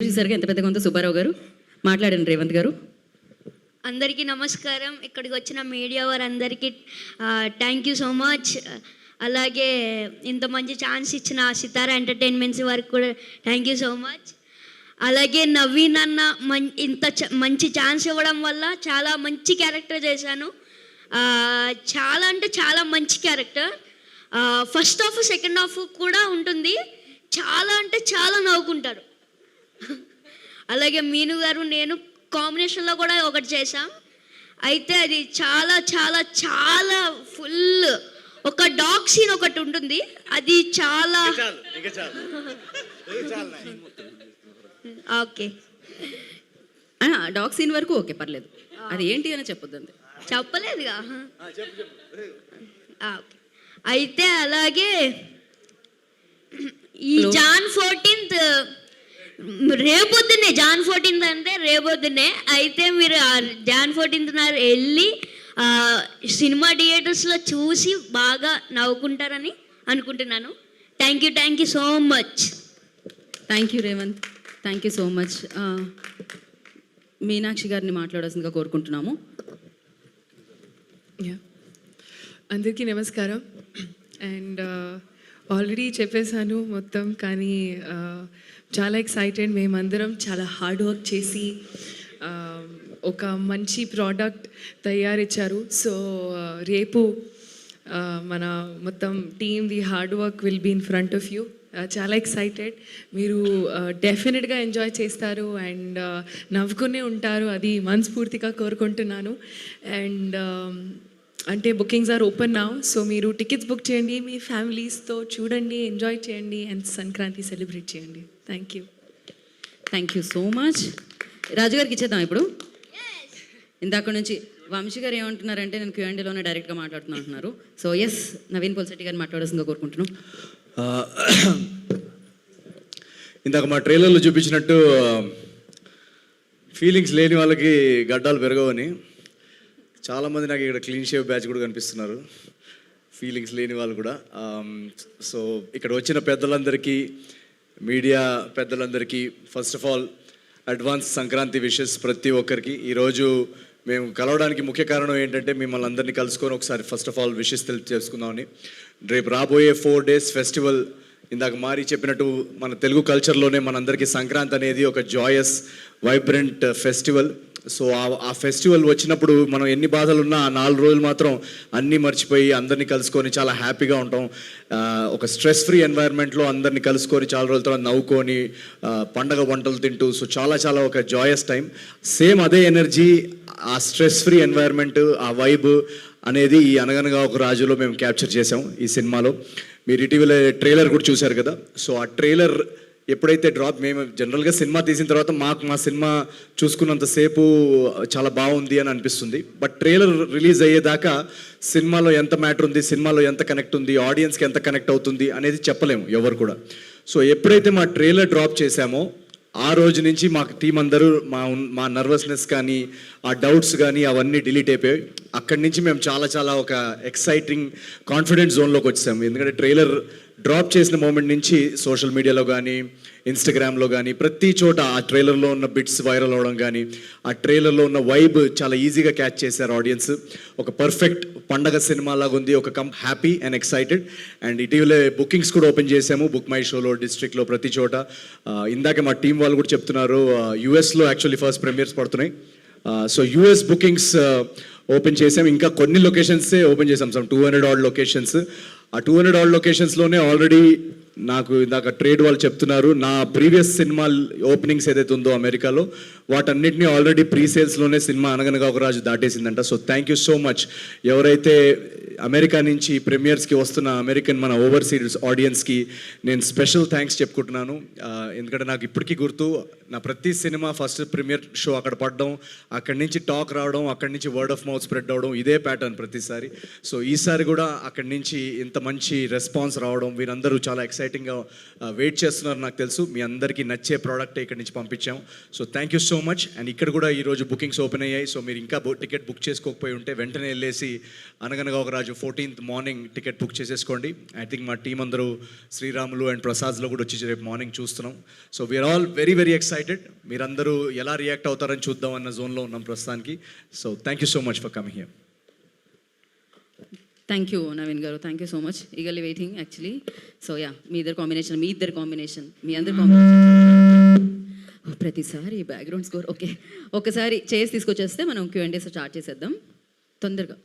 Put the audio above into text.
చూసారుగా ఎంత పెద్ద కొంత సుబ్బారావు గారు మాట్లాడండి. రేవంత్ గారు అందరికీ నమస్కారం. ఇక్కడికి వచ్చిన మీడియా వారందరికీ థ్యాంక్ యూ సో మచ్. అలాగే ఇంత మంచి ఛాన్స్ ఇచ్చిన సితారా ఎంటర్టైన్మెంట్స్ వారికి కూడా థ్యాంక్ యూ సో మచ్. అలాగే నవీన్ అన్న మంచి ఛాన్స్ ఇవ్వడం వల్ల చాలా మంచి క్యారెక్టర్ చేశాను. చాలా అంటే చాలా మంచి character. First half second half కూడా ఉంటుంది. చాలా అంటే చాలా నవ్వుకుంటారు. అలాగే మీను గారు నేను కాంబినేషన్లో కూడా ఒకటి చేశాం. అయితే అది చాలా చాలా చాలా ఫుల్ ఒక డాగ్ సీన్ ఒకటి ఉంటుంది. అది చాలా ఓకే డాగ్ సీన్ వరకు ఓకే పర్లేదు. అది ఏంటి అని చెప్పొద్దండి. చెప్పలేదుగా. ఓకే అయితే అలాగే ఈ జాన్ 14th రేపొద్దునే జాన్ 14th అంటే రేపొద్దునే. అయితే మీరు జాన్ 14th వెళ్ళి సినిమా థియేటర్స్లో చూసి బాగా నవ్వుకుంటారని అనుకుంటున్నాను. Thank you so much. Thank you Revanth, thank you so much. Meenakshi గారిని మాట్లాడాల్సిందిగా కోరుకుంటున్నాము. అందరికీ నమస్కారం. అండ్ ఆల్రెడీ చెప్పేశాను మొత్తం, కానీ చాలా ఎక్సైటెడ్. మేమందరం చాలా హార్డ్ వర్క్ చేసి ఒక మంచి ప్రోడక్ట్ తయారిచ్చారు. సో రేపు మన మొత్తం team the hard work will be in front of you. చాలా ఎక్సైటెడ్. మీరు డెఫినెట్గా ఎంజాయ్ చేస్తారు అండ్ నవ్వుకునే ఉంటారు. అది మనస్ఫూర్తిగా కోరుకుంటున్నాను. అండ్ అంటే bookings are open now. So మీరు టికెట్స్ బుక్ చేయండి, మీ ఫ్యామిలీస్తో చూడండి, ఎంజాయ్ చేయండి అండ్ సంక్రాంతి సెలబ్రేట్ చేయండి. Thank you so much. రాజుగారికి ఇచ్చేద్దాం ఇప్పుడు. ఇందాక నుంచి వంశీ గారు ఏమంటున్నారంటే నేను Q&Aలోనే డైరెక్ట్గా మాట్లాడుతున్నా అంటున్నారు. సో ఎస్, నవీన్ పోల్శెట్టి గారిని మాట్లాడాల్సిందిగా కోరుకుంటున్నాం. ఇందాక మా ట్రైలర్లో చూపించినట్టు ఫీలింగ్స్ లేని వాళ్ళకి గడ్డాలు పెరగవని చాలామంది నాకు ఇక్కడ క్లీన్ షేవ్ బ్యాచ్ కూడా కనిపిస్తున్నారు, ఫీలింగ్స్ లేని వాళ్ళు కూడా. సో ఇక్కడ వచ్చిన పెద్దలందరికీ, మీడియా పెద్దలందరికీ first of all advance Sankranti wishes ప్రతి ఒక్కరికి. ఈరోజు మేము కలవడానికి ముఖ్య కారణం ఏంటంటే మిమ్మల్ని అందరినీ కలుసుకొని ఒకసారి ఫస్ట్ ఆఫ్ ఆల్ విషెస్ చేసుకుందామని. రేపు రాబోయే 4 days ఫెస్టివల్, ఇందాక మారి చెప్పినట్టు మన తెలుగు కల్చర్లోనే మనందరికీ సంక్రాంతి అనేది ఒక జాయస్ వైబ్రెంట్ ఫెస్టివల్. సో ఆ ఫెస్టివల్ వచ్చినప్పుడు మనం ఎన్ని బాధలు ఉన్నా ఆ 4 రోజులు మాత్రం అన్నీ మర్చిపోయి అందరినీ కలుసుకొని చాలా హ్యాపీగా ఉంటాం. ఒక స్ట్రెస్ ఫ్రీ ఎన్వైర్న్మెంట్లో అందరినీ కలుసుకొని చాలా రోజుల తర్వాత నవ్వుకొని పండగ వంటలు తింటూ, సో చాలా చాలా ఒక జాయస్ టైం. సేమ్ అదే ఎనర్జీ, ఆ స్ట్రెస్ ఫ్రీ ఎన్వైర్న్మెంట్, ఆ వైబ్ అనేది ఈ అనగనగా ఒక రాజులో మేము క్యాప్చర్ చేసాం ఈ సినిమాలో. మీరు ఇటీవల ట్రైలర్ కూడా చూశారు కదా. సో ఆ ట్రైలర్ ఎప్పుడైతే డ్రాప్, మేము జనరల్గా సినిమా తీసిన తర్వాత మా సినిమా చూసుకున్నంతసేపు చాలా బాగుంది అని అనిపిస్తుంది. బట్ ట్రైలర్ రిలీజ్ అయ్యేదాకా సినిమాలో ఎంత మ్యాటర్ ఉంది, సినిమాలో ఎంత కనెక్ట్ ఉంది, ఆడియన్స్కి ఎంత కనెక్ట్ అవుతుంది అనేది చెప్పలేము ఎవరు కూడా. సో ఎప్పుడైతే మా ట్రైలర్ డ్రాప్ చేశామో ఆ రోజు నుంచి మాకు టీం అందరూ మా నర్వస్నెస్ కానీ ఆ డౌట్స్ కానీ అవన్నీ డిలీట్ అయిపోయాయి. అక్కడి నుంచి మేము చాలా చాలా ఒక ఎక్సైటింగ్ కాన్ఫిడెంట్ జోన్లోకి వచ్చాము. ఎందుకంటే ట్రైలర్ డ్రాప్ చేసిన మూమెంట్ నుంచి సోషల్ మీడియాలో కానీ ఇన్స్టాగ్రామ్లో కానీ ప్రతి చోట ఆ ట్రైలర్లో ఉన్న బిట్స్ వైరల్ అవ్వడం కానీ, ఆ ట్రైలర్లో ఉన్న వైబ్ చాలా ఈజీగా క్యాచ్ చేశారు ఆడియన్స్. ఒక పర్ఫెక్ట్ పండగ సినిమా లాగా ఉంది, ఒక హ్యాపీ అండ్ ఎక్సైటెడ్. అండ్ ఇటీవలే బుకింగ్స్ కూడా ఓపెన్ చేసాము, బుక్ మై షోలో, డిస్ట్రిక్ట్లో, ప్రతి చోట. ఇందాకే మా టీం వాళ్ళు కూడా చెప్తున్నారు యూఎస్లో యాక్చువల్లీ ఫస్ట్ ప్రీమియర్స్ పడుతున్నాయి. సో యూఎస్ బుకింగ్స్ ఓపెన్ చేసాం. ఇంకా కొన్ని లొకేషన్సే ఓపెన్ చేసాం, సమ్ 200 odd లొకేషన్స్. ఆ 200 odd లొకేషన్స్లోనే ఆల్రెడీ నాకు ఇందాక ట్రేడ్ వాళ్ళు చెప్తున్నారు, నా ప్రీవియస్ సినిమా ఓపెనింగ్స్ ఏదైతే ఉందో అమెరికాలో వాటన్నిటినీ ఆల్రెడీ ప్రీసేల్స్లోనే సినిమా అనగనగా ఒక రాజు దాటేసిందంట. So thank you so much ఎవరైతే అమెరికా నుంచి ప్రీమియర్స్కి వస్తున్న అమెరికన్ మన ఓవర్సీస్ ఆడియన్స్కి నేను స్పెషల్ థ్యాంక్స్ చెప్పుకుంటున్నాను. ఎందుకంటే నాకు ఇప్పటికీ గుర్తు, నా ప్రతి సినిమా ఫస్ట్ ప్రీమియర్ షో అక్కడ పడడం, అక్కడి నుంచి టాక్ రావడం, అక్కడి నుంచి వర్డ్ ఆఫ్ మౌత్ స్ప్రెడ్ అవడం, ఇదే ప్యాటర్న్ ప్రతిసారి. సో ఈసారి కూడా అక్కడి నుంచి ఇంత మంచి రెస్పాన్స్ రావడం, వీరందరూ చాలా ఎక్సైట్ ఎక్సైటింగ్గా వెయిట్ చేస్తున్నారు నాకు తెలుసు. మీ అందరికీ నచ్చే ప్రోడక్ట్ ఇక్కడ నుంచి పంపించాం. So thank you so much. And ఇక్కడ కూడా ఈరోజు బుకింగ్స్ ఓపెన్ అయ్యాయి. సో మీరు ఇంకా టికెట్ బుక్ చేసుకోకపోయి ఉంటే వెంటనే వెళ్ళేసి అనగనగా ఒక రాజు 14th మార్నింగ్ టికెట్ బుక్ చేసేసుకోండి. ఐ థింక్ మా టీం అందరూ శ్రీరాములు అండ్ ప్రసాద్లో కూడా వచ్చి రేపు మార్నింగ్ చూస్తున్నాం. So we're all very very excited. మీరందరూ ఎలా రియాక్ట్ అవుతారని చూద్దాం అన్న జోన్లో ఉన్నాం ప్రస్తుతానికి. So thank you so much for coming here. Thank you Naveen garu, thank you so much. Eagerly waiting actually. So yeah, మీ ఇద్దరు కాంబినేషన్, మీ అందరి కాంబినేషన్ ప్రతిసారి బ్యాక్గ్రౌండ్ స్కోర్. ఓకే, ఒకసారి చేసి తీసుకొచ్చేస్తే మనం Q&A స్టార్ట్ చేసేద్దాం తొందరగా.